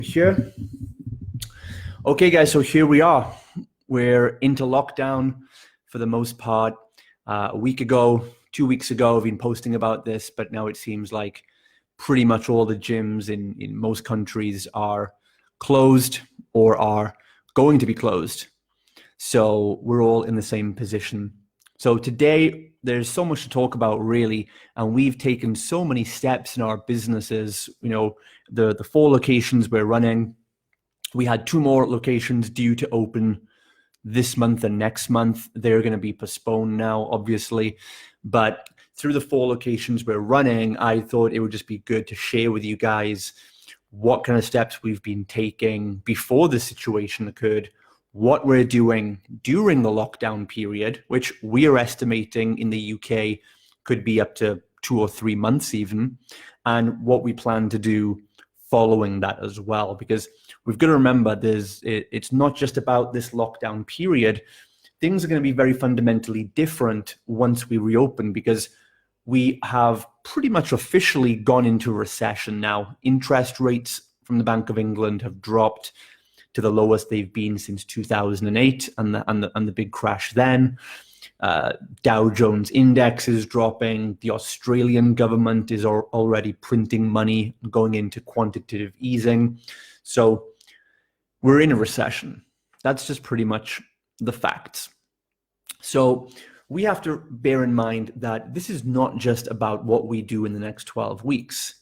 Here. Okay, guys, so here we are. We're into lockdown for the most part. A week ago, 2 weeks ago, I've been posting about this, but now it seems like pretty much all the gyms in most countries are closed or are going to be closed. So we're all in the same position. So today, there's so much to talk about, really, and we've taken so many steps in our businesses. You know, the 4 locations we're running, we had 2 more locations due to open this month and next month. They're going to be postponed now, obviously. But through the 4 locations we're running, I thought it would just be good to share with you guys what kind of steps we've been taking before this situation occurred, what we're doing during the lockdown period, which we're estimating in the UK could be up to 2 or 3 months even, and what we plan to do following that as well. Because we've got to remember, it's not just about this lockdown period. Things are going to be very fundamentally different once we reopen, because we have pretty much officially gone into recession now. Interest rates from the Bank of England have dropped to the lowest they've been since 2008 and the big crash then. Dow Jones index is dropping. The Australian government is already printing money, going into quantitative easing. So we're in a recession. That's just pretty much the facts. So we have to bear in mind that this is not just about what we do in the next 12 weeks.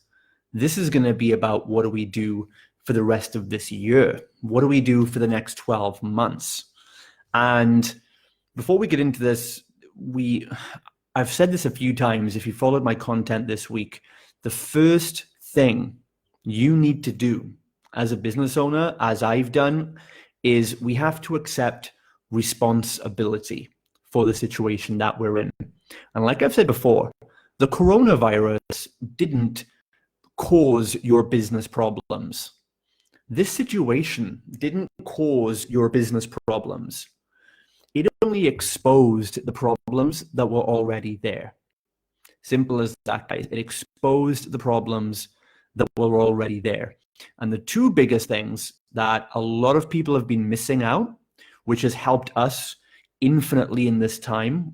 This is going to be about what do we do for the rest of this year? What do we do for the next 12 months? And before we get into this, I've said this a few times. If you followed my content this week, the first thing you need to do as a business owner, as I've done, is we have to accept responsibility for the situation that we're in. And like I've said before, the coronavirus didn't cause your business problems. This situation didn't cause your business problems. It only exposed the problems that were already there. Simple as that, guys. It exposed the problems that were already there. And the 2 biggest things that a lot of people have been missing out, which has helped us infinitely in this time,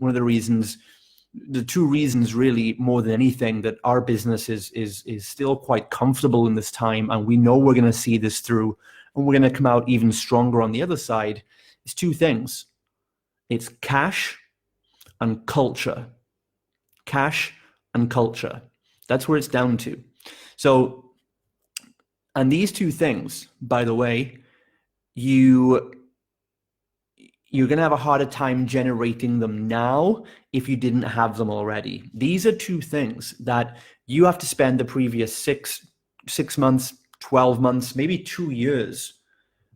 the 2 reasons really more than anything that our business is still quite comfortable in this time, and we know we're going to see this through and we're going to come out even stronger on the other side, is 2 things. It's cash and culture. Cash and culture. That's where it's down to. So, and these 2 things, by the way, you're going to have a harder time generating them now if you didn't have them already. These are 2 things that you have to spend the previous six months, 12 months, maybe 2 years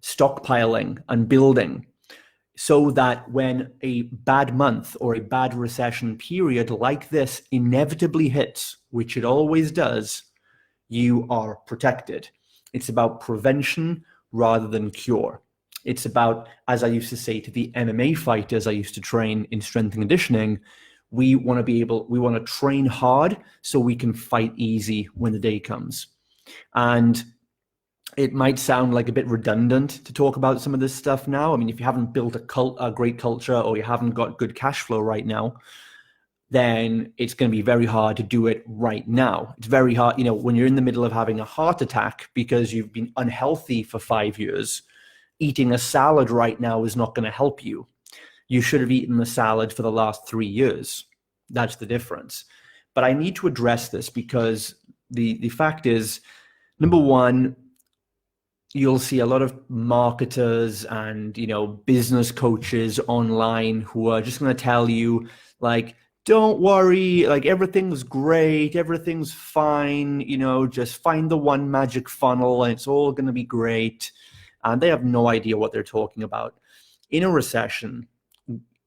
stockpiling and building, so that when a bad month or a bad recession period like this inevitably hits, which it always does, you are protected. It's about prevention rather than cure. It's about, as I used to say to the MMA fighters I used to train in strength and conditioning, we want to train hard so we can fight easy when the day comes. And it might sound like a bit redundant to talk about some of this stuff now. I mean, if you haven't built a great culture, or you haven't got good cash flow right now, then it's going to be very hard to do it right now. It's very hard, when you're in the middle of having a heart attack because you've been unhealthy for 5 years. Eating a salad right now is not going to help you. You should have eaten the salad for the last 3 years. That's the difference. But I need to address this because the fact is, number one, you'll see a lot of marketers and, business coaches online who are just going to tell you, like, don't worry, like, everything's great, everything's fine, just find the one magic funnel and it's all going to be great. And they have no idea what they're talking about. In a recession,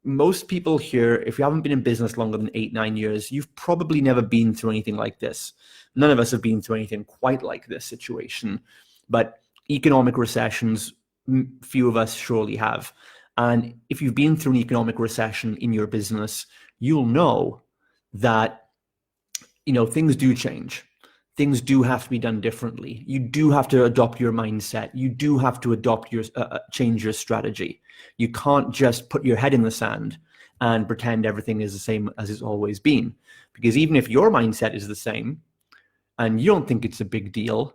most people here, if you haven't been in business longer than 8-9 years, you've probably never been through anything like this. None of us have been through anything quite like this situation. But economic recessions, few of us surely have. And if you've been through an economic recession in your business, you'll know that, things do change. things do have to be done differently. You do have to adopt your mindset. You do have to adopt your change your strategy. You can't just put your head in the sand and pretend everything is the same as it's always been. Because even if your mindset is the same and you don't think it's a big deal,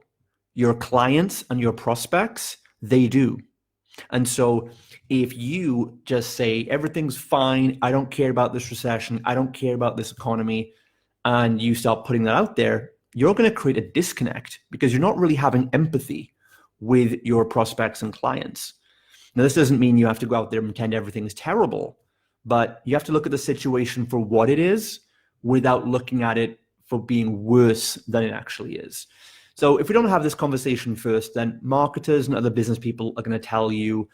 your clients and your prospects, they do. And so if you just say, everything's fine, I don't care about this recession, I don't care about this economy, and you start putting that out there, you're going to create a disconnect because you're not really having empathy with your prospects and clients. Now, this doesn't mean you have to go out there and pretend everything is terrible, but you have to look at the situation for what it is without looking at it for being worse than it actually is. So if we don't have this conversation first, then marketers and other business people are going to tell you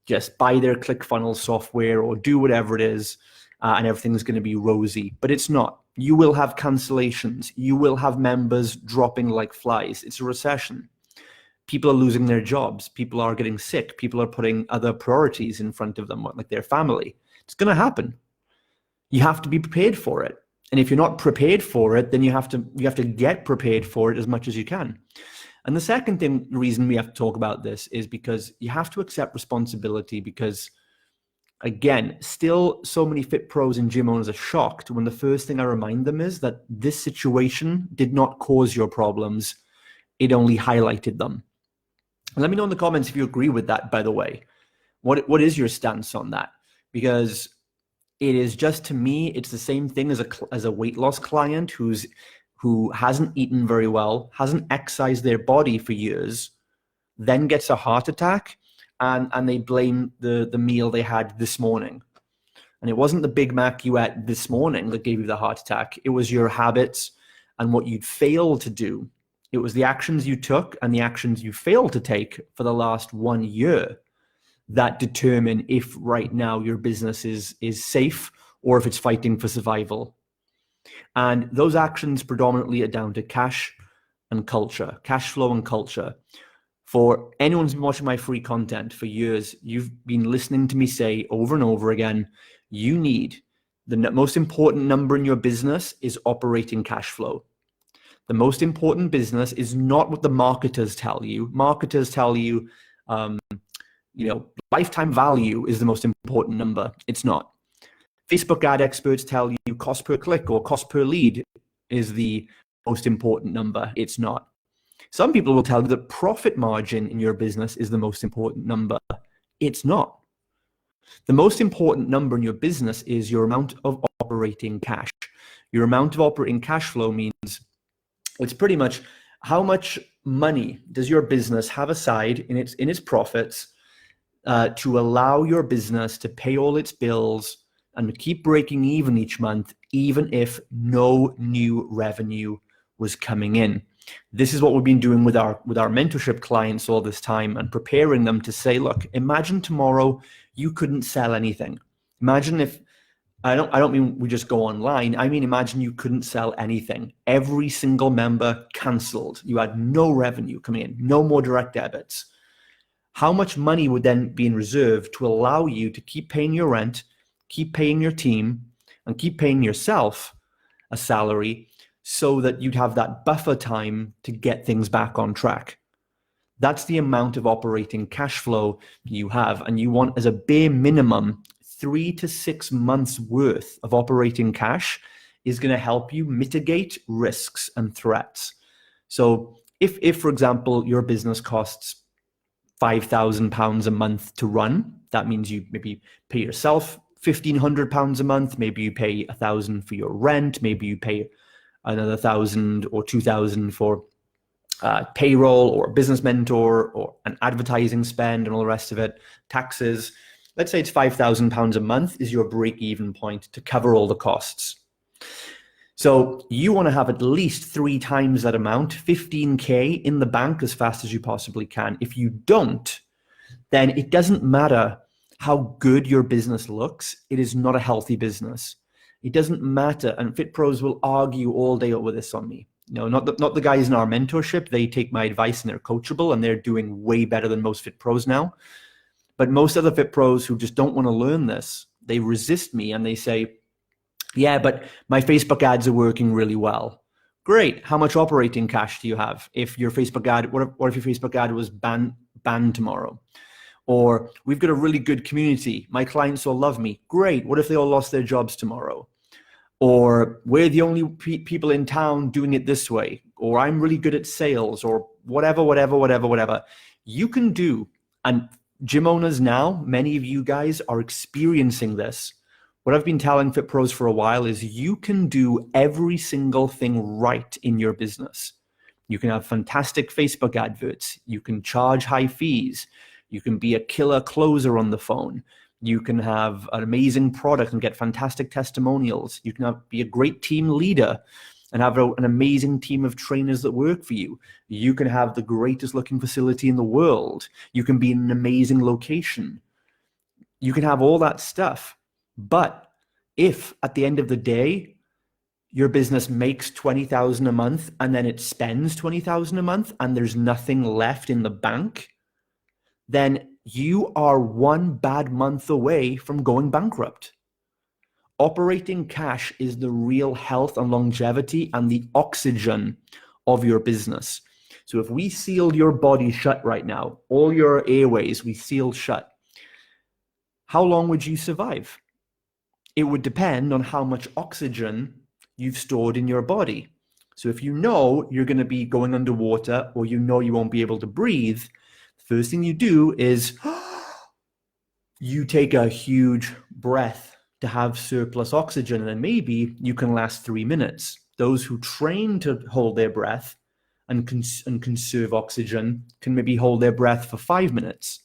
just buy their ClickFunnels software or do whatever it is, and everything's going to be rosy. But it's not. You will have cancellations. You will have members dropping like flies. It's a recession. People are losing their jobs. People are getting sick. People are putting other priorities in front of them, like their family. It's going to happen. You have to be prepared for it. And if you're not prepared for it, then you have to get prepared for it as much as you can. And the second reason we have to talk about this is because you have to accept responsibility, because again, still so many fit pros and gym owners are shocked when the first thing I remind them is that this situation did not cause your problems. It only highlighted them. And let me know in the comments if you agree with that, by the way. What is your stance on that? Because it is just, to me, it's the same thing as a weight loss client who hasn't eaten very well, hasn't exercised their body for years, then gets a heart attack, and they blame the meal they had this morning. And it wasn't the Big Mac you ate this morning that gave you the heart attack. It was your habits and what you'd failed to do. It was the actions you took and the actions you failed to take for the last 1 year that determine if right now your business is safe or if it's fighting for survival. And those actions predominantly are down to cash and culture, cash flow and culture. For anyone who's been watching my free content for years, you've been listening to me say over and over again, you need the most important number in your business is operating cash flow. The most important business is not what the marketers tell you. Marketers tell you, lifetime value is the most important number. It's not. Facebook ad experts tell you cost per click or cost per lead is the most important number. It's not. Some people will tell you that profit margin in your business is the most important number. It's not. The most important number in your business is your amount of operating cash. Your amount of operating cash flow means it's pretty much how much money does your business have aside in its profits to allow your business to pay all its bills and keep breaking even each month, even if no new revenue was coming in. This is what we've been doing with our mentorship clients all this time, and preparing them to say, look, imagine tomorrow you couldn't sell anything. Imagine if, I don't mean we just go online. I mean, imagine you couldn't sell anything. Every single member canceled. You had no revenue coming in, no more direct debits. How much money would then be in reserve to allow you to keep paying your rent, keep paying your team, and keep paying yourself a salary so that you'd have that buffer time to get things back on track? That's the amount of operating cash flow you have. And you want, as a bare minimum, 3 to 6 months worth of operating cash is going to help you mitigate risks and threats. So if for example, your business costs £5,000 a month to run, that means you maybe pay yourself £1,500 a month. Maybe you pay £1,000 for your rent. Maybe you pay another £1,000 or £2,000 for payroll or a business mentor or an advertising spend and all the rest of it, taxes. Let's say it's £5,000 a month is your break-even point to cover all the costs. So you want to have at least 3 times that amount, 15K in the bank as fast as you possibly can. If you don't, then it doesn't matter how good your business looks. It is not a healthy business. It doesn't matter. And Fit Pros will argue all day over this on me. Not the guys in our mentorship. They take my advice and they're coachable and they're doing way better than most Fit Pros now. But most other Fit Pros who just don't want to learn this, they resist me and they say, yeah, but my Facebook ads are working really well. Great. How much operating cash do you have? If your Facebook ad, what if your Facebook ad was banned tomorrow? Or we've got a really good community. My clients all love me. Great. What if they all lost their jobs tomorrow? Or we're the only people in town doing it this way. Or I'm really good at sales, or whatever. You can do, and gym owners now, many of you guys are experiencing this. What I've been telling Fit Pros for a while is you can do every single thing right in your business. You can have fantastic Facebook adverts. You can charge high fees. You can be a killer closer on the phone. You can have an amazing product and get fantastic testimonials. You can be a great team leader and have an amazing team of trainers that work for you. You can have the greatest looking facility in the world. You can be in an amazing location. You can have all that stuff. But if at the end of the day, your business makes $20,000 a month and then it spends $20,000 a month and there's nothing left in the bank, then you are one bad month away from going bankrupt. Operating cash is the real health and longevity and the oxygen of your business. So if we sealed your body shut right now, all your airways we sealed shut, how long would you survive? It would depend on how much oxygen you've stored in your body. So if you know you're going to be going underwater, or you know you won't be able to breathe, the first thing you do is you take a huge breath to have surplus oxygen, and then maybe you can last 3 minutes. Those who train to hold their breath and conserve oxygen can maybe hold their breath for 5 minutes.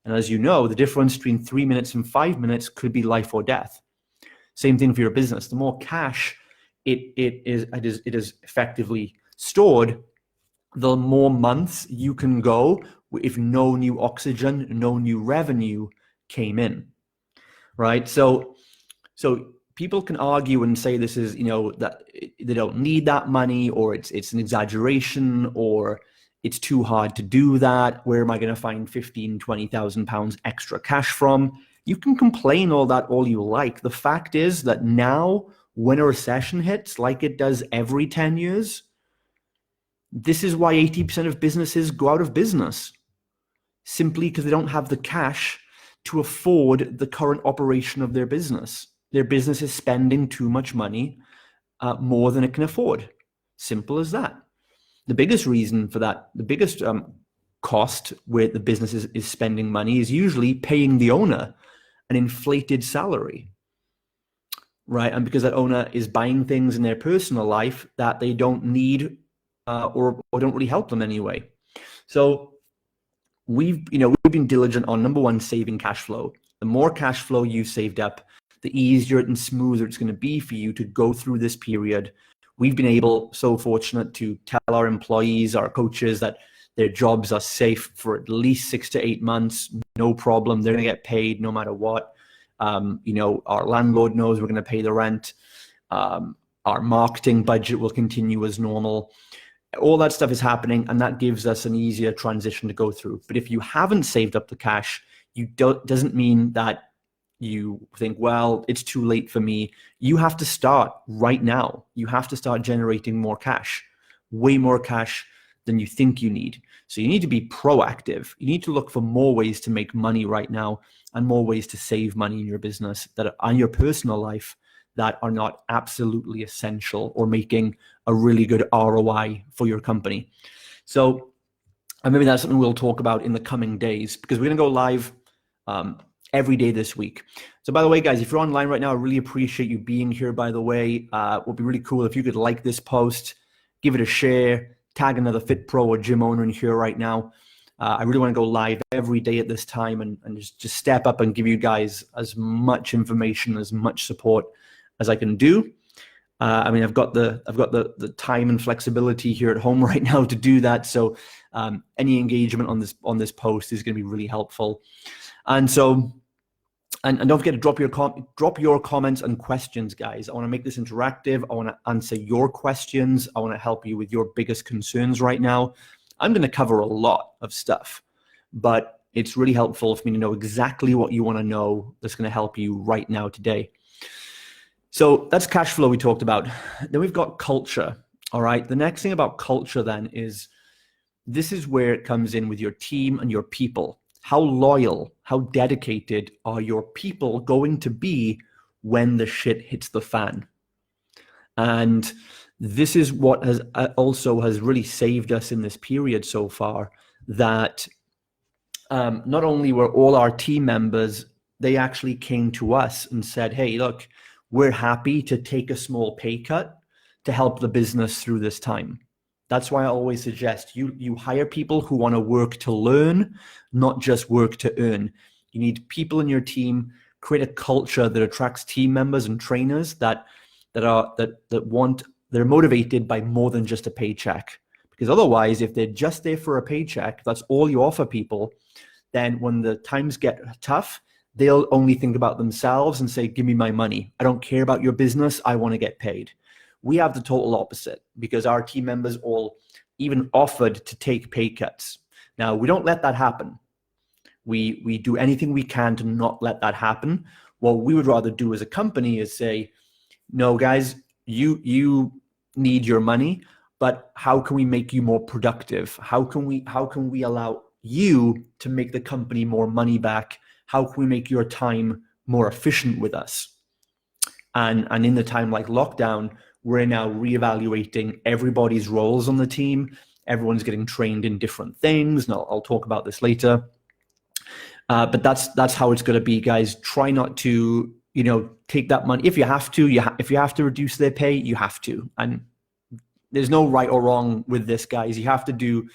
And as you know, the difference between 3 minutes and 5 minutes could be life or death. Same thing for your business. The more cash it is effectively stored, the more months you can go if no new oxygen, no new revenue came in, right? So people can argue and say this is, that they don't need that money, or it's an exaggeration, or it's too hard to do that. Where am I going to find 15,000, 20,000 pounds extra cash from? You can complain all that all you like. The fact is that now, when a recession hits, like it does every 10 years, this is why 80% of businesses go out of business, simply because they don't have the cash to afford the current operation of their business. Their business is spending too much money, more than it can afford. Simple as that. The biggest reason for that, the biggest cost where the business is spending money, is usually paying the owner an inflated salary, right? And because that owner is buying things in their personal life that they don't need, or don't really help them anyway. So we've been diligent on, number one, saving cash flow. The more cash flow you've saved up, the easier and smoother it's going to be for you to go through this period. We've been so fortunate to tell our employees, our coaches, that their jobs are safe for at least 6 to 8 months, no problem. They're going to get paid no matter what. Our landlord knows we're going to pay the rent. Our marketing budget will continue as normal. All that stuff is happening, and that gives us an easier transition to go through. But if you haven't saved up the cash, doesn't mean that you think, well, it's too late for me. You have to start right now. You have to start generating more cash, way more cash than you think you need. So you need to be proactive. You need to look for more ways to make money right now, and more ways to save money in your business that are on your personal life that are not absolutely essential or making a really good ROI for your company. So maybe that's something we'll talk about in the coming days, because we're going to go live every day this week. So by the way, guys, if you're online right now, I really appreciate you being here, by the way. It would be really cool if you could like this post, give it a share, tag another Fit Pro or gym owner in here right now. I really want to go live every day at this time and just step up and give you guys as much information, as much support as I can do. I've got the time and flexibility here at home right now to do that. So any engagement on this post is going to be really helpful. And so, and don't forget to drop your comments and questions, guys. I want to make this interactive. I want to answer your questions. I want to help you with your biggest concerns right now. I'm going to cover a lot of stuff, but it's really helpful for me to know exactly what you want to know that's going to help you right now today. So that's cash flow we talked about. Then we've got culture. All right. The next thing about culture then is this is where it comes in with your team and your people. How loyal, how dedicated are your people going to be when the shit hits the fan? And this is what has also has really saved us in this period so far, that not only were all our team members, they actually came to us and said, hey, look, we're happy to take a small pay cut to help the business through this time. That's why I always suggest you hire people who want to work to learn, not just work to earn. You need people in your team, create a culture that attracts team members and trainers that they're motivated by more than just a paycheck. Because otherwise, if they're just there for a paycheck, that's all you offer people, then when the times get tough, they'll only think about themselves and say, give me my money. I don't care about your business. I want to get paid. We have the total opposite, because our team members all even offered to take pay cuts. Now, we don't let that happen. We do anything we can to not let that happen. What we would rather do as a company is say, no, guys, you need your money, but how can we make you more productive? How can we allow you to make the company more money back? How can we make your time more efficient with us? And in the time like lockdown, we're now reevaluating everybody's roles on the team. Everyone's getting trained in different things, and I'll talk about this later. But that's how it's going to be, guys. Try not to, take that money. If you have to, if you have to reduce their pay, you have to. And there's no right or wrong with this, guys. You have to do.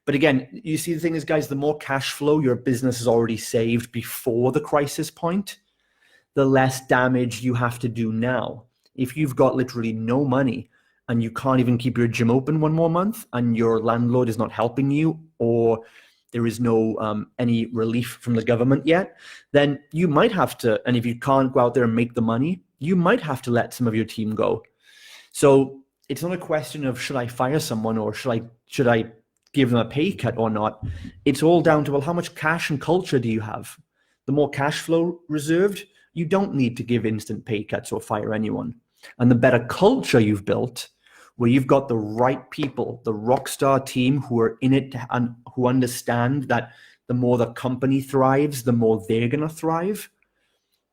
But again, you see, the thing is, guys, the more cash flow your business has already saved before the crisis point, the less damage you have to do now. If you've got literally no money and you can't even keep your gym open one more month, and your landlord is not helping you, or there is no any relief from the government yet, then you might have to, and if you can't go out there and make the money, you might have to let some of your team go. So it's not a question of should I fire someone or should I give them a pay cut or not. It's all down to, well, how much cash and culture do you have? The more cash flow reserved, you don't need to give instant pay cuts or fire anyone. And the better culture you've built, where you've got the right people, the rock star team who are in it and who understand that the more the company thrives, the more they're going to thrive,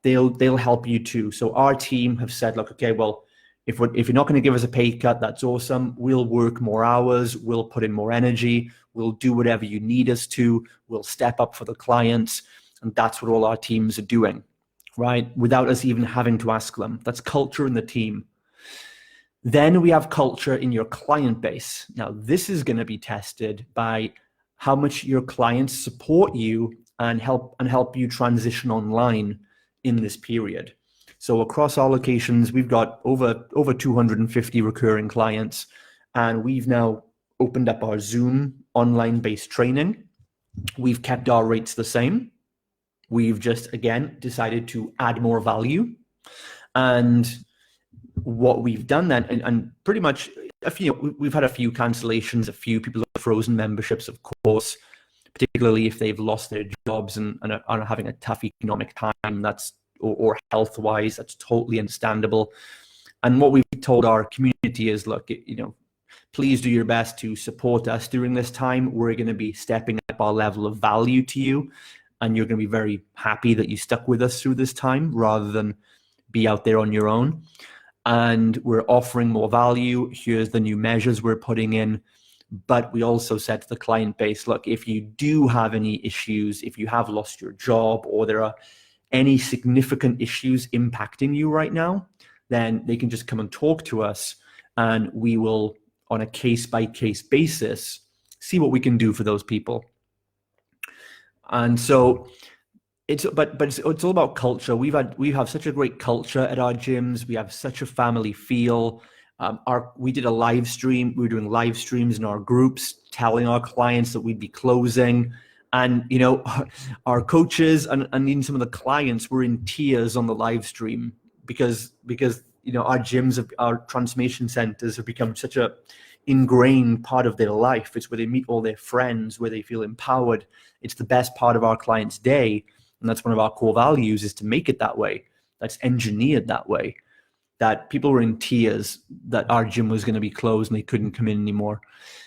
they'll help you too. So our team have said, look, okay, well, if you're not going to give us a pay cut, that's awesome. We'll work more hours. We'll put in more energy. We'll do whatever you need us to. We'll step up for the clients. And that's what all our teams are doing, right? Without us even having to ask them. That's culture in the team. Then we have culture in your client base. Now, this is going to be tested by how much your clients support you and help you transition online in this period. So across our locations, we've got over 250 recurring clients, and we've now opened up our Zoom online-based training. We've kept our rates the same. We've just, again, decided to add more value. And what we've done then, and pretty much we've had a few cancellations, a few people have frozen memberships, of course, particularly if they've lost their jobs and are having a tough economic time, or health-wise, that's totally understandable. And what we've told our community is, look, please do your best to support us during this time. We're going to be stepping up our level of value to you, and you're going to be very happy that you stuck with us through this time rather than be out there on your own. And we're offering more value. Here's the new measures we're putting in. But we also said to the client base, look, if you do have any issues, if you have lost your job, or there are any significant issues impacting you right now, then they can just come and talk to us, and we will, on a case-by-case basis, see what we can do for those people. And so it's all about culture. We have such a great culture at our gyms. We have such a family feel. We did a live stream. We were doing live streams in our groups, telling our clients that we'd be closing. And, our coaches and even some of the clients were in tears on the live stream because our gyms, our transformation centers have become such a ingrained part of their life. It's where they meet all their friends, where they feel empowered. It's the best part of our clients' day. And that's one of our core values, is to make it that way. That's engineered that way. that people were in tears that our gym was going to be closed and they couldn't come in anymore.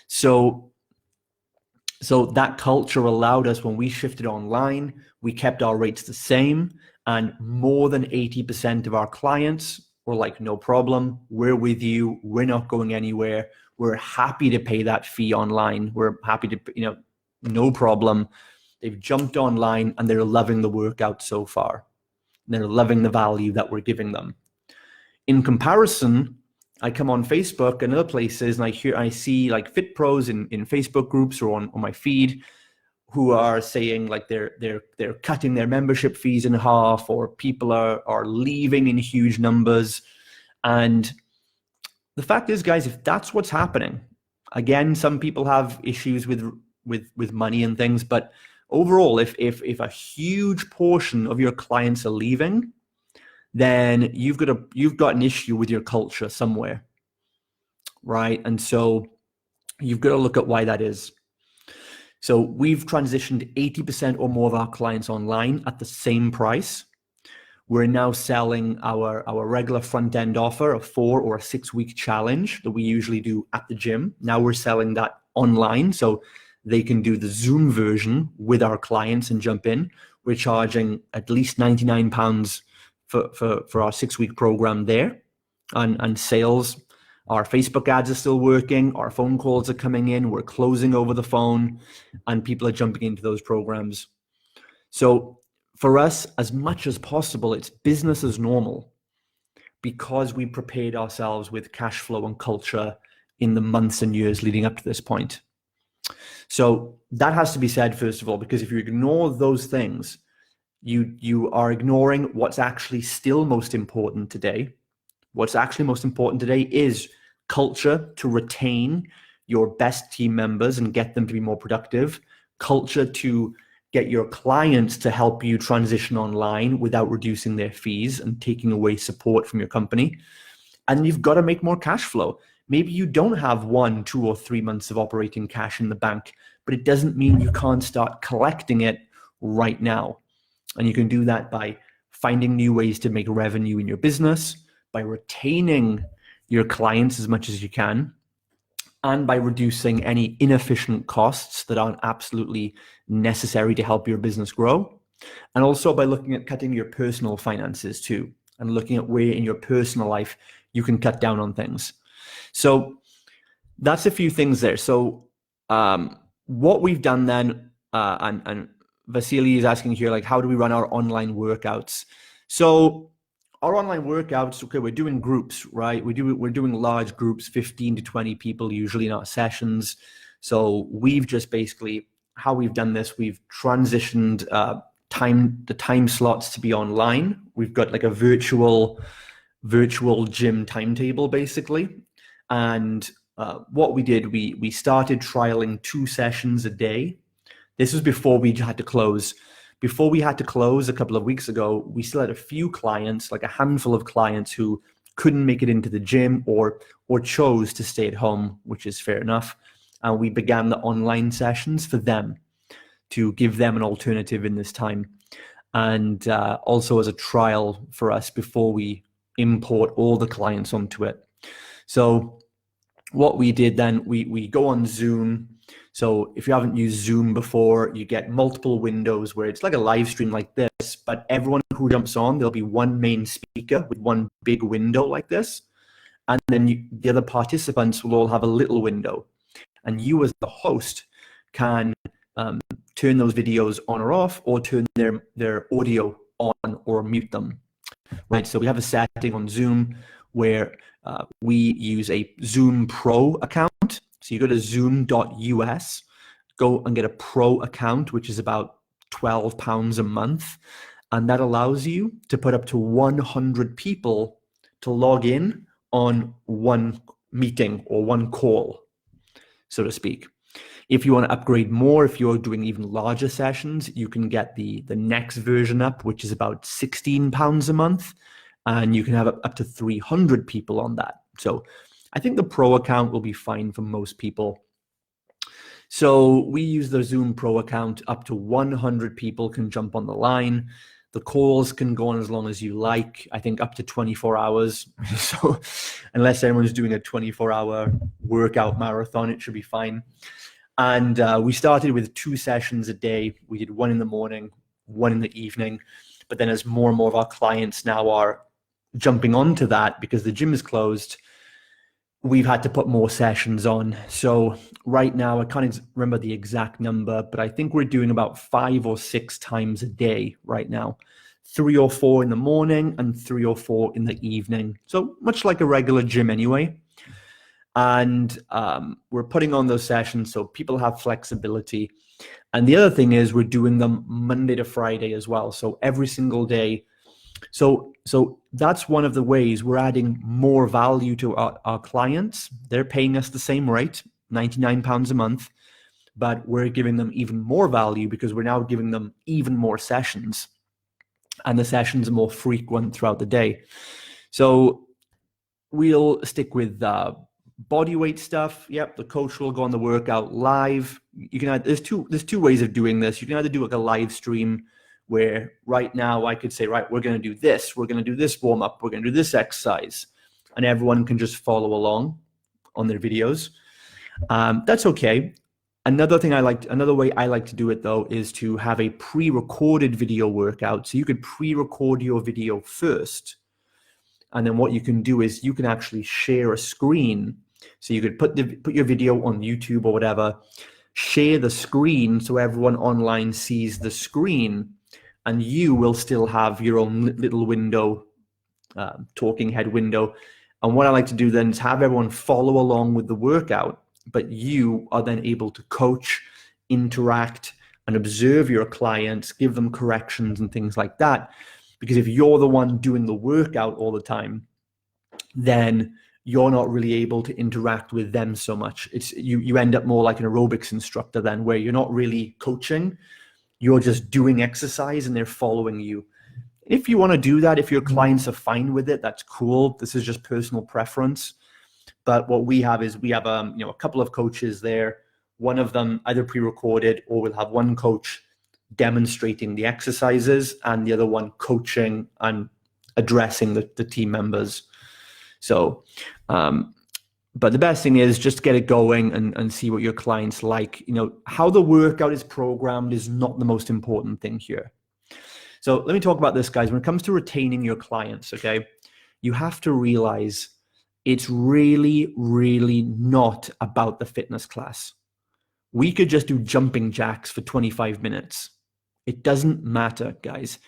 So that culture allowed us, when we shifted online, we kept our rates the same, and more than 80% of our clients were like, no problem, we're with you, we're not going anywhere, we're happy to pay that fee online, we're happy to, no problem. They've jumped online and they're loving the workout so far. They're loving the value that we're giving them. In comparison, I come on Facebook and other places, and I see like fit pros in Facebook groups or on my feed who are saying like they're cutting their membership fees in half, or people are leaving in huge numbers. And the fact is, guys, if that's what's happening, again, some people have issues with money and things, but overall, if a huge portion of your clients are leaving, then you've got an issue with your culture somewhere, right? And so you've got to look at why that is. So we've transitioned 80% or more of our clients online at the same price. We're now selling our regular front end offer, a 4 or a 6 week challenge that we usually do at the gym. Now we're selling that online, so they can do the Zoom version with our clients and jump in. We're charging at least £99 for our 6 week program there, and sales. Our Facebook ads are still working. Our phone calls are coming in. We're closing over the phone, and people are jumping into those programs. So for us, as much as possible, it's business as normal, because we prepared ourselves with cash flow and culture in the months and years leading up to this point. So that has to be said, first of all, because if you ignore those things, you are ignoring what's actually still most important today. What's actually most important today is culture to retain your best team members and get them to be more productive, culture to get your clients to help you transition online without reducing their fees and taking away support from your company. And you've got to make more cash flow. Maybe you don't have 1, 2, or 3 months of operating cash in the bank, but it doesn't mean you can't start collecting it right now. And you can do that by finding new ways to make revenue in your business, by retaining your clients as much as you can, and by reducing any inefficient costs that aren't absolutely necessary to help your business grow. And also by looking at cutting your personal finances too, and looking at where in your personal life you can cut down on things. So that's a few things there. So what we've done then, and Vasily is asking here, like, how do we run our online workouts? So our online workouts, okay, we're doing groups, right? We're doing large groups, 15 to 20 people usually in our sessions. So we've just basically, how we've done this, we've transitioned the time slots to be online. We've got like a virtual gym timetable basically. And what we did, we started trialing 2 sessions a day. This was before we had to close. Before we had to close a couple of weeks ago, we still had a few clients, like a handful of clients who couldn't make it into the gym or chose to stay at home, which is fair enough. And we began the online sessions for them to give them an alternative in this time. And also as a trial for us before we import all the clients onto it. So what we did then, we go on Zoom. So if you haven't used Zoom before, you get multiple windows where it's like a live stream like this, but everyone who jumps on, there'll be one main speaker with one big window like this. And then the other participants will all have a little window. And you as the host can turn those videos on or off, or turn their audio on or mute them, right? So we have a setting on Zoom where we use a Zoom Pro account. So you go to zoom.us, go and get a Pro account, which is about £12 a month. And that allows you to put up to 100 people to log in on one meeting or one call, so to speak. If you want to upgrade more, if you're doing even larger sessions, you can get the next version up, which is about £16 a month. And you can have up to 300 people on that. So I think the Pro account will be fine for most people. So we use the Zoom Pro account. Up to 100 people can jump on the line. The calls can go on as long as you like, I think up to 24 hours. So unless anyone's doing a 24-hour workout marathon, it should be fine. And we started with 2 sessions a day. We did 1 in the morning, 1 in the evening. But then as more and more of our clients now are jumping onto that because the gym is closed, we've had to put more sessions on. So right now, I can't remember the exact number, but I think we're doing about 5 or 6 times a day right now. 3 or 4 in the morning and 3 or 4 in the evening. So much like a regular gym anyway. And we're putting on those sessions so people have flexibility. And the other thing is we're doing them Monday to Friday as well. So every single day. So that's one of the ways we're adding more value to our clients. They're paying us the same rate, £99 a month, but we're giving them even more value because we're now giving them even more sessions. And the sessions are more frequent throughout the day. So we'll stick with body weight stuff. Yep, the coach will go on the workout live. You can there's two ways of doing this. You can either do like a live stream where right now I could say, right, we're going to do this. We're going to do this warm up. We're going to do this exercise. And everyone can just follow along on their videos. That's okay. Another way I like to do it though is to have a pre-recorded video workout. So you could pre-record your video first. And then what you can do is you can actually share a screen. So you could put your video on YouTube or whatever, share the screen so everyone online sees the screen, and you will still have your own little window, talking head window. And what I like to do then is have everyone follow along with the workout, but you are then able to coach, interact, and observe your clients, give them corrections and things like that. Because if you're the one doing the workout all the time, then you're not really able to interact with them so much. You end up more like an aerobics instructor then, where you're not really coaching, you're just doing exercise and they're following you. If you want to do that, if your clients are fine with it, that's cool. This is just personal preference. But what we have is a couple of coaches there. One of them either pre-recorded, or we'll have one coach demonstrating the exercises and the other one coaching and addressing the team members. So, but the best thing is just get it going and see what your clients like. How the workout is programmed is not the most important thing here. So let me talk about this, guys. When it comes to retaining your clients, okay, you have to realize it's really, really not about the fitness class. We could just do jumping jacks for 25 minutes. It doesn't matter, guys.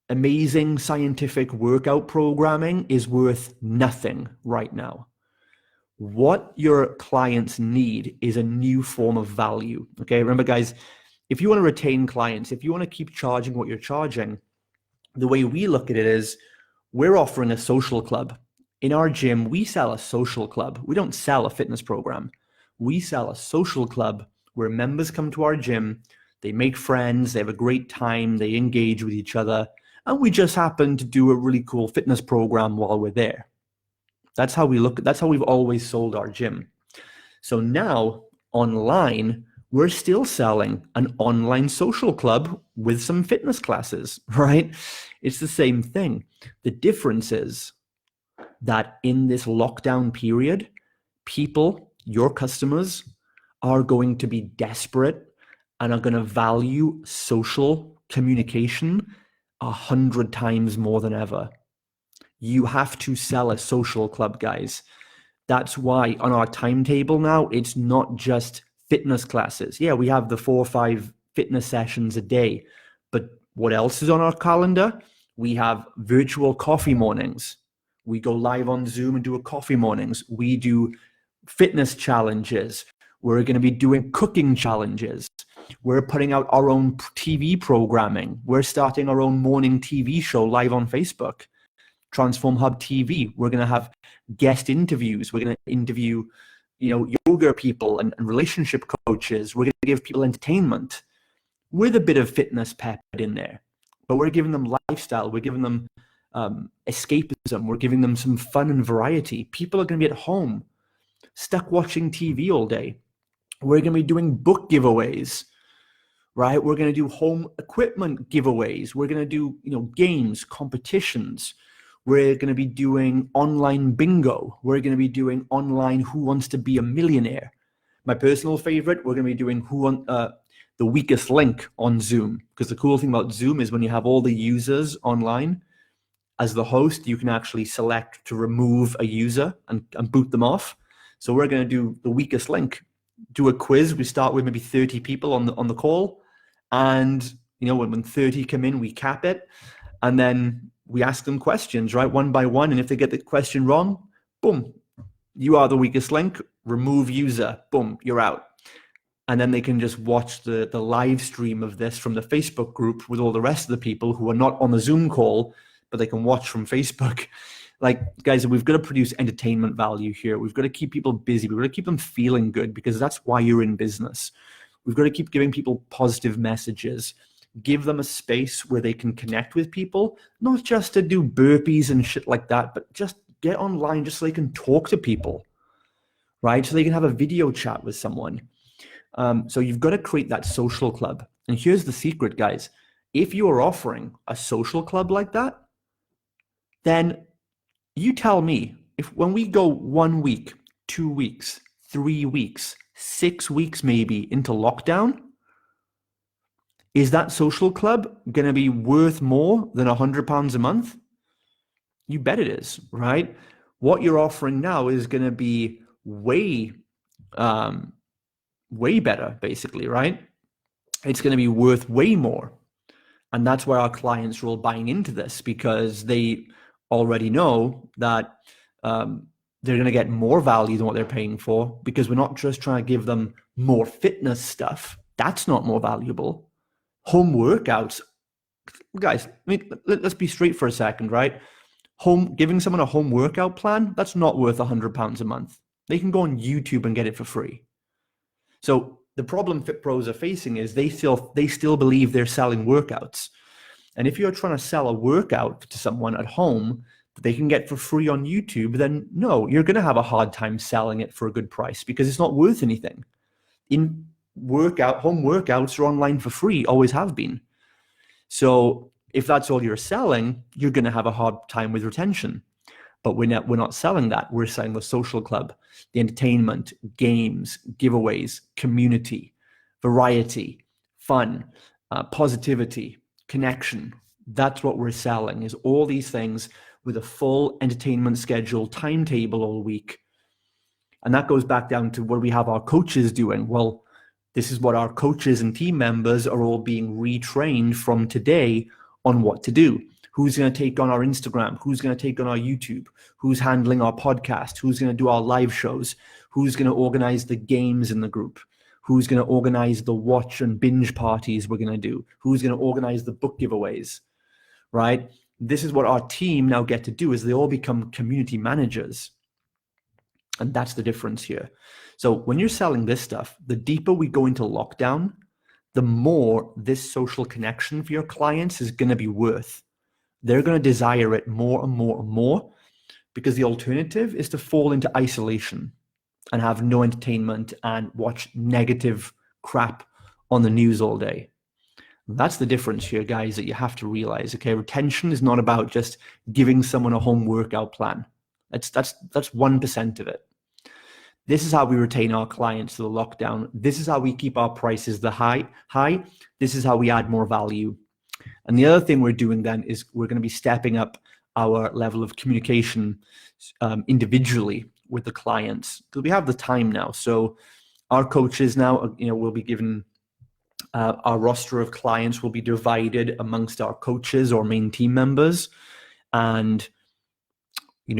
Amazing scientific workout programming is worth nothing right now. What your clients need is a new form of value. Okay, remember, guys, if you want to retain clients, if you want to keep charging what you're charging, the way we look at it is we're offering a social club. In our gym, we sell a social club. We don't sell a fitness program. We sell a social club where members come to our gym, they make friends, they have a great time, they engage with each other, and we just happen to do a really cool fitness program while we're there. That's how we've always sold our gym. So now online, we're still selling an online social club with some fitness classes, right? It's the same thing. The difference is that in this lockdown period, people, your customers, are going to be desperate and are going to value social communication 100 times more than ever. You have to sell a social club, guys. That's why on our timetable now, it's not just fitness classes. Yeah, we have the 4 or 5 fitness sessions a day, but what else is on our calendar? We have virtual coffee mornings. We go live on Zoom and do a coffee mornings. We do fitness challenges. We're going to be doing cooking challenges. We're putting out our own TV programming. We're starting our own morning TV show live on Facebook, Transform Hub TV. We're going to have guest interviews. We're going to interview, yoga people and relationship coaches. We're going to give people entertainment with a bit of fitness peppered in there, but we're giving them lifestyle. We're giving them escapism. We're giving them some fun and variety. People are going to be at home, stuck watching TV all day. We're going to be doing book giveaways. right? We're going to do home equipment giveaways. We're going to do, games, competitions. We're going to be doing online bingo. We're going to be doing online Who Wants to Be a Millionaire. My personal favorite, we're going to be doing the weakest link on Zoom. Because the cool thing about Zoom is when you have all the users online, as the host, you can actually select to remove a user and boot them off. So we're going to do the weakest link, do a quiz. We start with maybe 30 people on the call. And, when 30 come in, we cap it. And then we ask them questions, right? One by one. And if they get the question wrong, boom, you are the weakest link, remove user, boom, you're out. And then they can just watch the live stream of this from the Facebook group with all the rest of the people who are not on the Zoom call, but they can watch from Facebook. Like, guys, we've got to produce entertainment value here. We've got to keep people busy. We've got to keep them feeling good, because that's why you're in business. We've got to keep giving people positive messages. Give them a space where they can connect with people, not just to do burpees and shit like that, but just get online just so they can talk to people, right? So they can have a video chat with someone. So you've got to create that social club. And here's the secret, guys. If you are offering a social club like that, then you tell me, if when we go 1 week, 2 weeks, 3 weeks, 6 weeks maybe into lockdown, is that social club going to be worth more than £100 a month? You bet it is, right? What you're offering now is going to be way better, basically, right? It's going to be worth way more. And that's why our clients are all buying into this, because they already know that they're going to get more value than what they're paying for, because we're not just trying to give them more fitness stuff. That's not more valuable. Home workouts, guys, let's be straight for a second, right? Giving someone a home workout plan, that's not worth £100 a month. They can go on YouTube and get it for free. So the problem Fit Pros are facing is they still believe they're selling workouts. And if you're trying to sell a workout to someone at home that they can get for free on YouTube, then no, you're going to have a hard time selling it for a good price, because it's not worth anything. Home workouts are online for free, always have been. So if that's all you're selling, you're going to have a hard time with retention. But we're not selling that. We're selling the social club, the entertainment, games, giveaways, community, variety, fun, positivity, connection. That's what we're selling, is all these things with a full entertainment schedule, timetable all week. And that goes back down to what we have our coaches doing. Well, this is what our coaches and team members are all being retrained from today on what to do. Who's going to take on our Instagram? Who's going to take on our YouTube? Who's handling our podcast? Who's going to do our live shows? Who's going to organize the games in the group? Who's going to organize the watch and binge parties we're going to do? Who's going to organize the book giveaways, right? This is what our team now get to do, is they all become community managers. And that's the difference here. So when you're selling this stuff, the deeper we go into lockdown, the more this social connection for your clients is going to be worth. They're going to desire it more and more and more, because the alternative is to fall into isolation and have no entertainment and watch negative crap on the news all day. That's the difference here, guys, that you have to realize. Okay, retention is not about just giving someone a home workout plan. That's 1% of it. This is how we retain our clients to the lockdown. This is how we keep our prices high. This is how we add more value. And the other thing we're doing then is we're going to be stepping up our level of communication individually with the clients, because we have the time now. So our coaches now, will be given our roster of clients will be divided amongst our coaches or main team members, and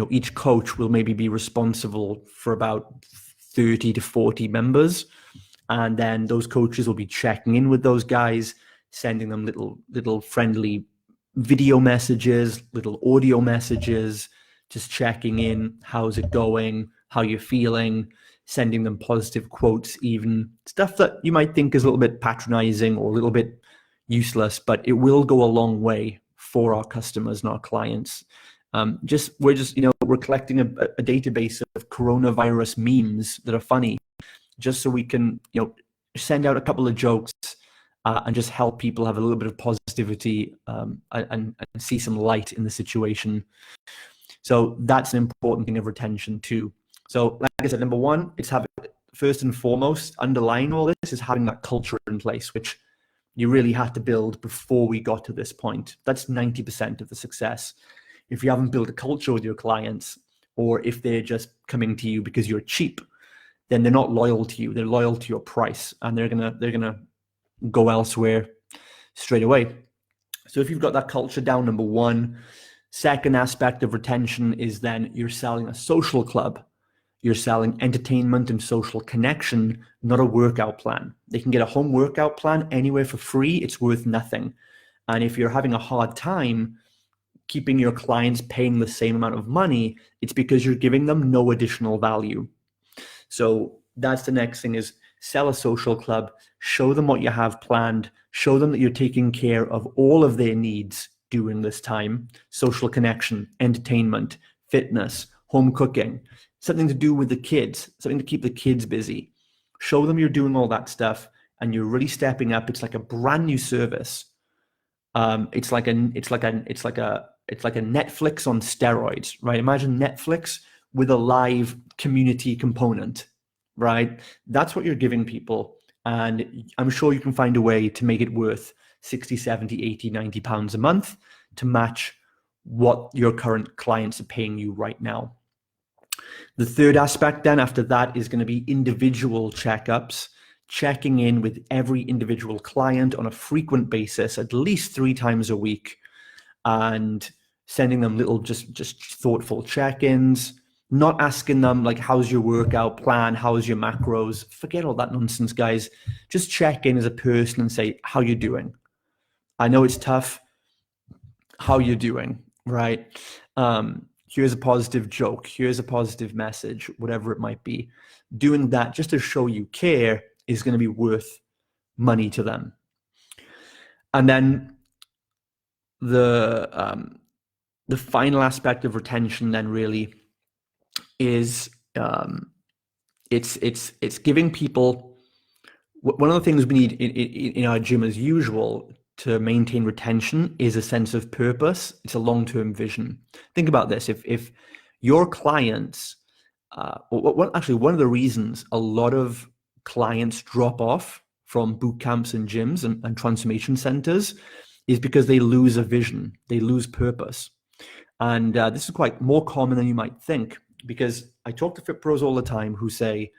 each coach will maybe be responsible for about 30 to 40 members. And then those coaches will be checking in with those guys, sending them little friendly video messages, little audio messages, just checking in. How's it going? How you're feeling? Sending them positive quotes, even stuff that you might think is a little bit patronizing or a little bit useless, but it will go a long way for our customers and our clients. We're collecting a database of coronavirus memes that are funny, just so we can, send out a couple of jokes and just help people have a little bit of positivity and see some light in the situation. So that's an important thing of retention too. So like I said, number one, it's having, first and foremost, underlying all this is having that culture in place, which you really had to build before we got to this point. That's 90% of the success. If you haven't built a culture with your clients, or if they're just coming to you because you're cheap, then they're not loyal to you. They're loyal to your price, and they're gonna go elsewhere straight away. So if you've got that culture down, number one. Second aspect of retention is then you're selling a social club. You're selling entertainment and social connection, not a workout plan. They can get a home workout plan anywhere for free. It's worth nothing. And if you're having a hard time keeping your clients paying the same amount of money, it's because you're giving them no additional value. So that's the next thing, is sell a social club, show them what you have planned, show them that you're taking care of all of their needs during this time: social connection, entertainment, fitness, home cooking, something to do with the kids, something to keep the kids busy. Show them you're doing all that stuff and you're really stepping up. It's like a brand new service. It's like a Netflix on steroids, right? Imagine Netflix with a live community component, right? That's what you're giving people. And I'm sure you can find a way to make it worth 60, 70, 80, 90 pounds a month to match what your current clients are paying you right now. The third aspect then after that is going to be individual checkups, checking in with every individual client on a frequent basis, at least 3 times a week, and sending them little just thoughtful check-ins, not asking them like, how's your workout plan? How's your macros? Forget all that nonsense, guys. Just check in as a person and say, how you doing? I know it's tough. How you doing, right? Here's a positive joke. Here's a positive message, whatever it might be. Doing that just to show you care is going to be worth money to them. And then the final aspect of retention then really is it's giving people, one of the things we need in our gym as usual to maintain retention is a sense of purpose. It's a long-term vision. Think about this. If your clients, actually one of the reasons a lot of clients drop off from boot camps and gyms and transformation centers is because they lose a vision, they lose purpose. And this is quite more common than you might think, because I talk to fit pros all the time who say,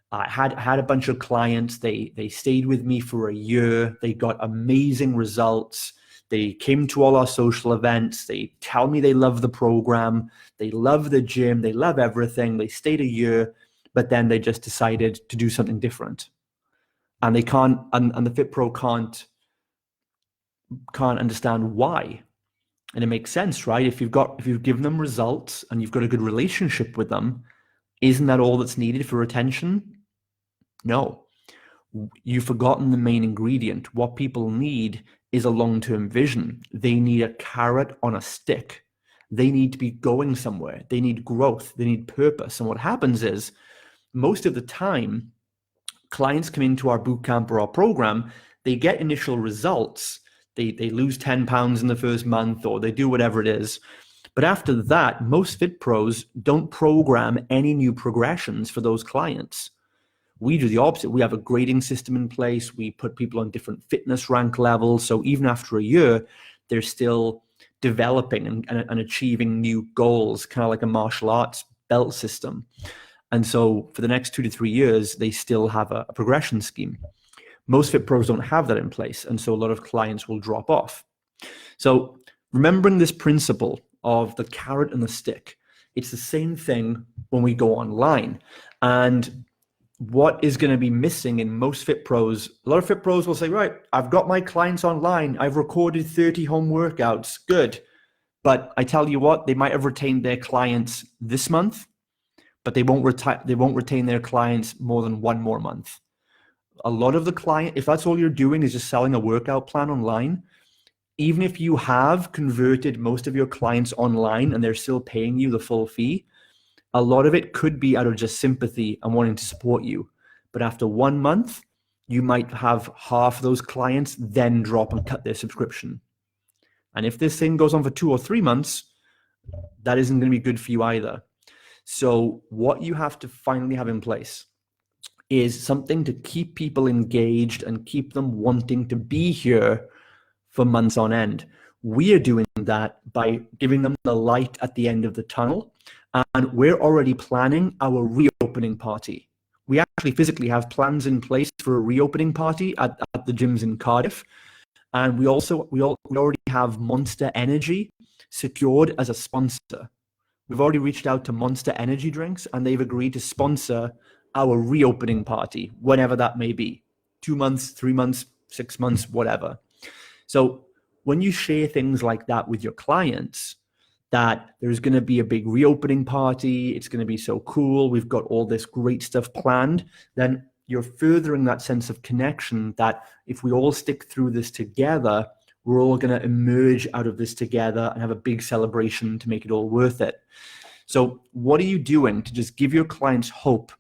I had a bunch of clients, they stayed with me for a year, they got amazing results, they came to all our social events, they tell me they love the program, they love the gym, they love everything, they stayed a year, but then they just decided to do something different. And they can't, and the fit pro can't understand why. And it makes sense, right? If you've given them results and you've got a good relationship with them, isn't that all that's needed for retention? No. You've forgotten the main ingredient. What people need is a long-term vision. They need a carrot on a stick. They need to be going somewhere. They need growth. They need purpose. And what happens is, most of the time, clients come into our bootcamp or our program, they get initial results. They lose 10 pounds in the first month, or they do whatever it is. But after that, most fit pros don't program any new progressions for those clients. We do the opposite. We have a grading system in place. We put people on different fitness rank levels. So even after a year, they're still developing and achieving new goals, kind of like a martial arts belt system. And so for the next 2 to 3 years, they still have a progression scheme. Most fit pros don't have that in place. And so a lot of clients will drop off. So remembering this principle of the carrot and the stick, it's the same thing when we go online. And what is going to be missing in most fit pros, a lot of fit pros will say, right, I've got my clients online. I've recorded 30 home workouts. Good. But I tell you what, they might have retained their clients this month, but they won't retain their clients more than 1 more month. A lot of the client, if that's all you're doing is just selling a workout plan online, even if you have converted most of your clients online and they're still paying you the full fee, a lot of it could be out of just sympathy and wanting to support you. But after 1 month, you might have half of those clients then drop and cut their subscription. And if this thing goes on for 2 or 3 months, that isn't going to be good for you either. So what you have to finally have in place is something to keep people engaged and keep them wanting to be here for months on end. We are doing that by giving them the light at the end of the tunnel. And we're already planning our reopening party. We actually physically have plans in place for a reopening party at the gyms in Cardiff. And we already have Monster Energy secured as a sponsor. We've already reached out to Monster Energy Drinks, and they've agreed to sponsor our reopening party, whenever that may be. 2 months, 3 months, 6 months, whatever. So when you share things like that with your clients, that there's going to be a big reopening party, it's going to be so cool, we've got all this great stuff planned, then you're furthering that sense of connection that if we all stick through this together, we're all going to emerge out of this together and have a big celebration to make it all worth it. So what are you doing to just give your clients hope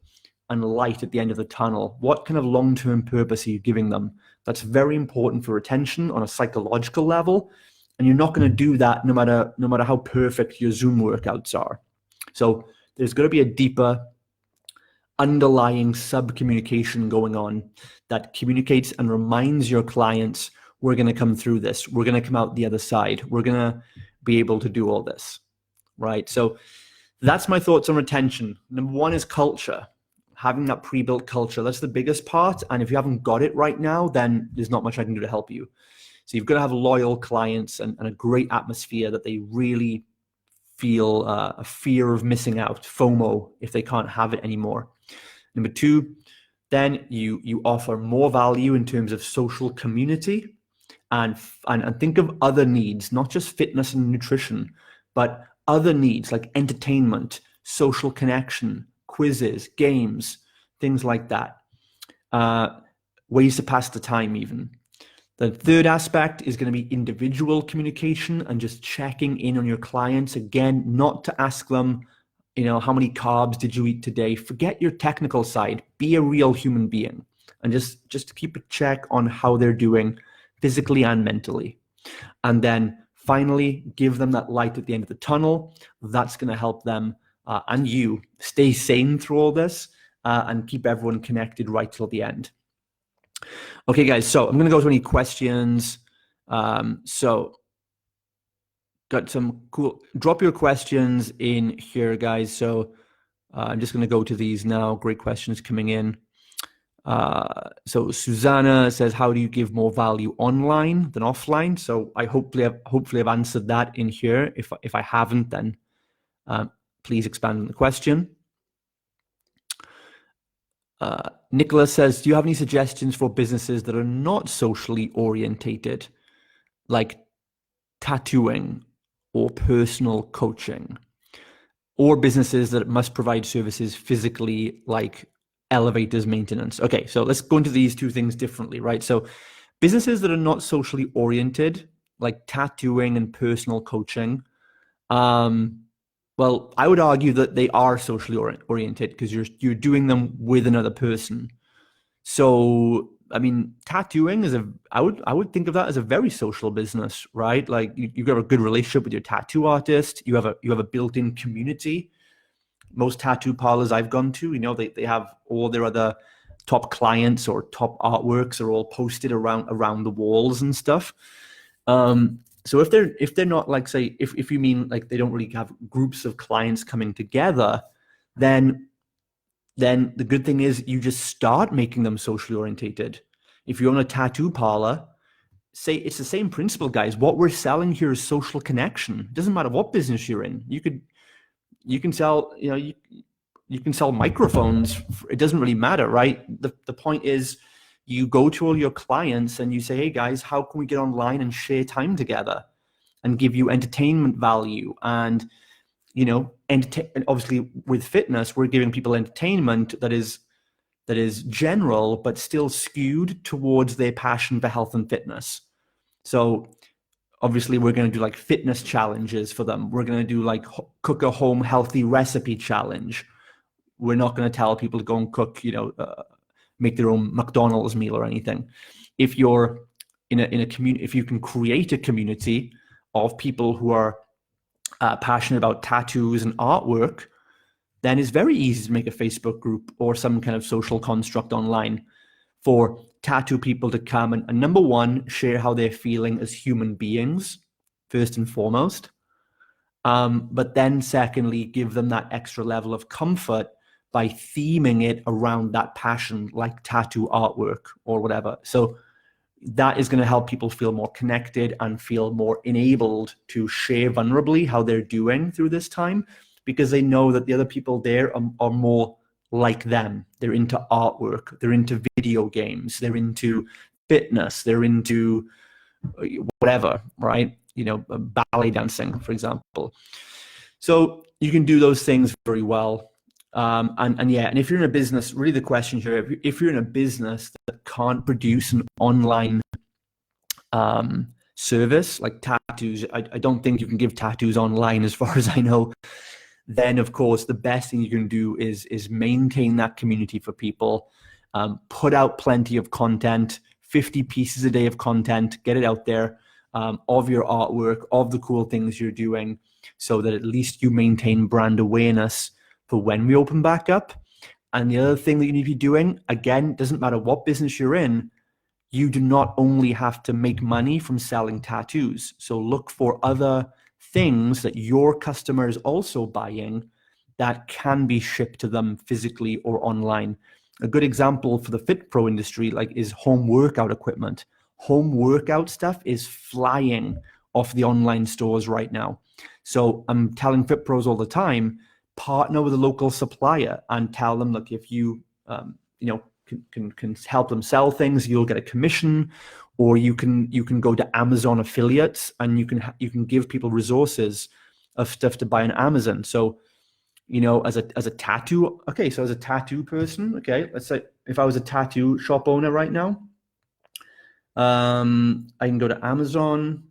and light at the end of the tunnel? What kind of long-term purpose are you giving them? That's very important for retention on a psychological level. And you're not going to do that no matter how perfect your Zoom workouts are. So there's going to be a deeper underlying sub-communication going on that communicates and reminds your clients, we're going to come through this. We're going to come out the other side. We're going to be able to do all this, right? So that's my thoughts on retention. Number one is culture. Having that pre-built culture, that's the biggest part. And if you haven't got it right now, then there's not much I can do to help you. So you've got to have loyal clients and a great atmosphere that they really feel a fear of missing out, FOMO, if they can't have it anymore. Number two, then you offer more value in terms of social community and think of other needs, not just fitness and nutrition, but other needs like entertainment, social connection, quizzes, games, things like that. Ways to pass the time even. The third aspect is going to be individual communication and just checking in on your clients. Again, not to ask them, how many carbs did you eat today? Forget your technical side. Be a real human being and just keep a check on how they're doing physically and mentally. And then finally, give them that light at the end of the tunnel. That's going to help them and you stay sane through all this and keep everyone connected right till the end. Okay, guys, so I'm going to go to any questions. So got some cool, drop your questions in here, guys. So I'm just going to go to these now. Great questions coming in. So Susanna says, how do you give more value online than offline? So I hopefully I've answered that in here. If I haven't, then please expand on the question. Nicholas says, do you have any suggestions for businesses that are not socially orientated, like tattooing or personal coaching, or businesses that must provide services physically, like elevators maintenance? Okay, so let's go into these two things differently, right? So businesses that are not socially oriented, like tattooing and personal coaching, well, I would argue that they are socially oriented because you're doing them with another person. So, I mean, tattooing is I would think of that as a very social business, right? Like you've got a good relationship with your tattoo artist. You have a built-in community. Most tattoo parlors I've gone to, they have all their other top clients or top artworks are all posted around the walls and stuff. So if they're not, like, say, if you mean like they don't really have groups of clients coming together, then the good thing is you just start making them socially orientated. If you own a tattoo parlor, say it's the same principle, guys. What we're selling here is social connection. It doesn't matter what business you're in. You can sell, you can sell microphones. It doesn't really matter, right? The point is, you go to all your clients and you say, hey guys, how can we get online and share time together and give you entertainment value? And, and obviously with fitness, we're giving people entertainment that is general, but still skewed towards their passion for health and fitness. So obviously we're going to do like fitness challenges for them. We're going to do like cook a home healthy recipe challenge. We're not going to tell people to go and cook, make their own McDonald's meal or anything. If you're in a community, if you can create a community of people who are passionate about tattoos and artwork, then it's very easy to make a Facebook group or some kind of social construct online for tattoo people to come and number one, share how they're feeling as human beings, first and foremost. But then secondly, give them that extra level of comfort by theming it around that passion, like tattoo artwork or whatever. So that is going to help people feel more connected and feel more enabled to share vulnerably how they're doing through this time, because they know that the other people there are more like them. They're into artwork, they're into video games, they're into fitness, they're into whatever, right? You know, ballet dancing, for example. So you can do those things very well. And if you're in a business, really the question here, if you're in a business that can't produce an online service like tattoos, I don't think you can give tattoos online as far as I know, then of course the best thing you can do is maintain that community for people, put out plenty of content, 50 pieces a day of content, get it out there, of your artwork, of the cool things you're doing, so that at least you maintain brand awareness for when we open back up. And the other thing that you need to be doing, again, doesn't matter what business you're in, you do not only have to make money from selling tattoos. So look for other things that your customer is also buying that can be shipped to them physically or online. A good example for the Fit Pro industry is home workout equipment. Home workout stuff is flying off the online stores right now. So I'm telling Fit Pros all the time, partner with a local supplier and tell them, look, if you can help them sell things, you'll get a commission, or you can go to Amazon affiliates and you can give people resources of stuff to buy on Amazon. So, you know, as a tattoo, okay, so as a tattoo person, okay, let's say if I was a tattoo shop owner right now, I can go to Amazon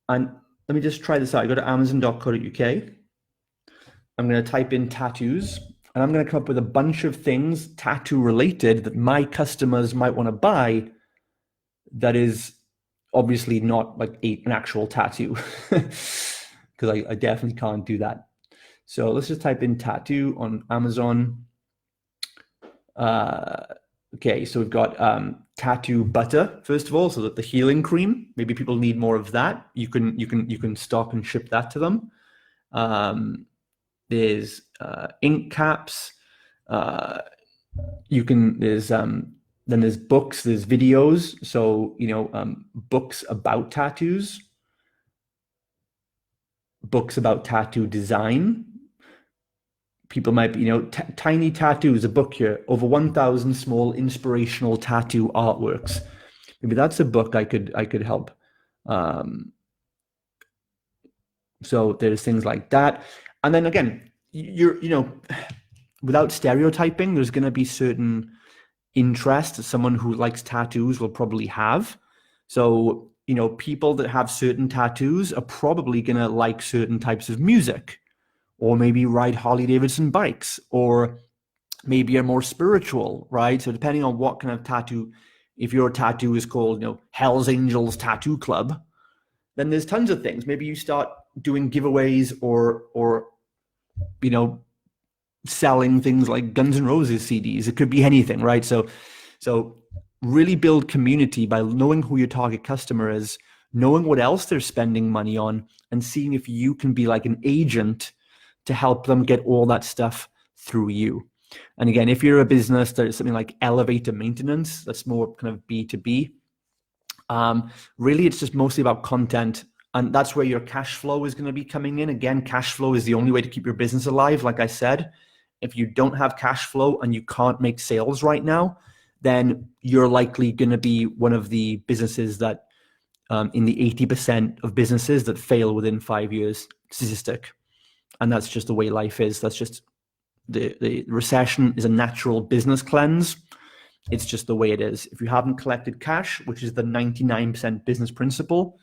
and let me just try this out. I go to amazon.co.uk. I'm going to type in tattoos and I'm going to come up with a bunch of things tattoo related that my customers might want to buy that is obviously not like an actual tattoo, because I definitely can't do that. So let's just type in tattoo on Amazon. Okay, so we've got tattoo butter, first of all, so that the healing cream, maybe people need more of that. You can stock and ship that to them. There's ink caps. Then there's books, there's videos. So, you know, books about tattoos, books about tattoo design. People might be, you know, Tiny Tattoos, a book here, over 1,000 small inspirational tattoo artworks. Maybe that's a book I could help. So there's things like that. And then again, without stereotyping, there's going to be certain interest someone who likes tattoos will probably have. So, you know, people that have certain tattoos are probably going to like certain types of music, or maybe ride Harley Davidson bikes, or maybe are more spiritual, right? So depending on what kind of tattoo, if your tattoo is called, you know, Hell's Angels Tattoo Club, then there's tons of things. Maybe you start doing giveaways or you know, selling things like Guns N' Roses CDs. It could be anything, right? So really build community by knowing who your target customer is, knowing what else they're spending money on, and seeing if you can be like an agent to help them get all that stuff through you. And again, if you're a business that is something like elevator maintenance, that's more kind of B2B. Really, it's just mostly about content. And that's where your cash flow is going to be coming in. Again, cash flow is the only way to keep your business alive. Like I said, if you don't have cash flow and you can't make sales right now, then you're likely going to be one of the businesses that in the 80% of businesses that fail within 5 years statistic. And that's just the way life is. That's just the recession is a natural business cleanse. It's just the way it is. If you haven't collected cash, which is the 99% business principle,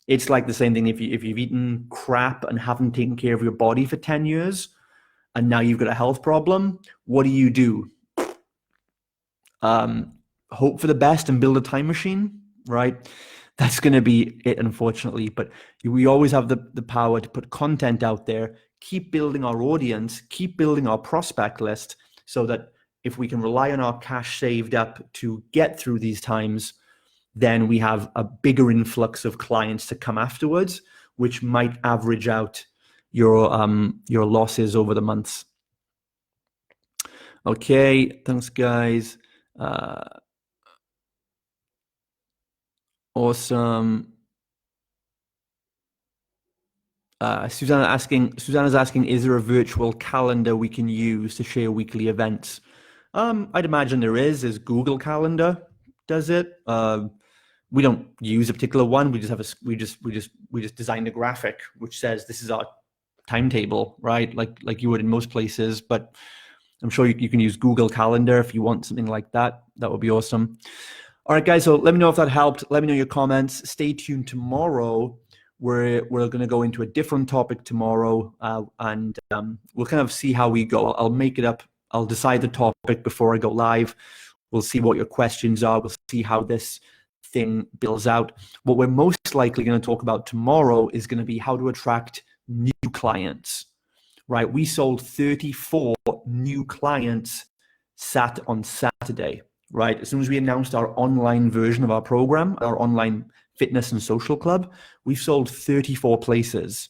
it's like the same thing if you've eaten crap and haven't taken care of your body for 10 years and now you've got a health problem. What do? hope for the best and build a time machine, right? That's going to be it, unfortunately. But we always have the power to put content out there, keep building our audience, keep building our prospect list, so that if we can rely on our cash saved up to get through these times, then we have a bigger influx of clients to come afterwards, which might average out your losses over the months. Okay, thanks, guys. Awesome. Susanna's asking, is there a virtual calendar we can use to share weekly events? I'd imagine there is. There's Google Calendar does it. We don't use a particular one. We just have we just designed a graphic which says this is our timetable, right? Like you would in most places. But I'm sure you can use Google Calendar if you want something like that. That would be awesome. All right, guys. So let me know if that helped. Let me know your comments. Stay tuned tomorrow. We're going to go into a different topic tomorrow, and we'll kind of see how we go. I'll make it up. I'll decide the topic before I go live. We'll see what your questions are. We'll see how this thing builds out. What we're most likely going to talk about tomorrow is going to be how to attract new clients, right? We sold 34 new clients on Saturday, right? As soon as we announced our online version of our program, our online fitness and social club, we've sold 34 places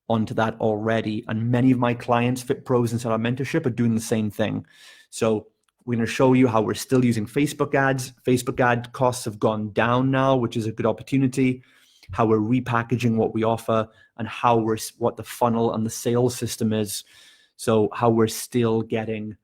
onto that already. And many of my clients, Fit Pros inside our mentorship, are doing the same thing. So we're going to show you how we're still using Facebook ads. Facebook ad costs have gone down now, which is a good opportunity. How we're repackaging what we offer, and what the funnel and the sales system is. So how we're still getting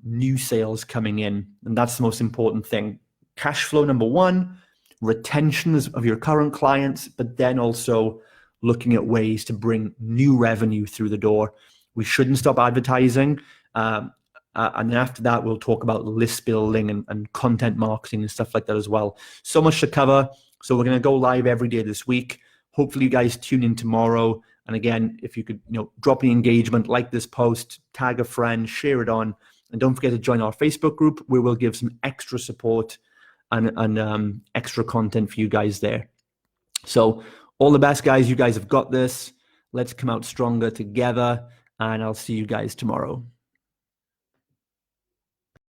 new sales coming in. And that's the most important thing. Cash flow, number one, retention of your current clients, but then also looking at ways to bring new revenue through the door. We shouldn't stop advertising. And then after that, we'll talk about list building and content marketing and stuff like that as well. So much to cover. So we're going to go live every day this week. Hopefully you guys tune in tomorrow. And again, if you could, drop the engagement, like this post, tag a friend, share it on, and don't forget to join our Facebook group, where we'll give some extra support and extra content for you guys there. So all the best, guys. You guys have got this. Let's come out stronger together, and I'll see you guys tomorrow.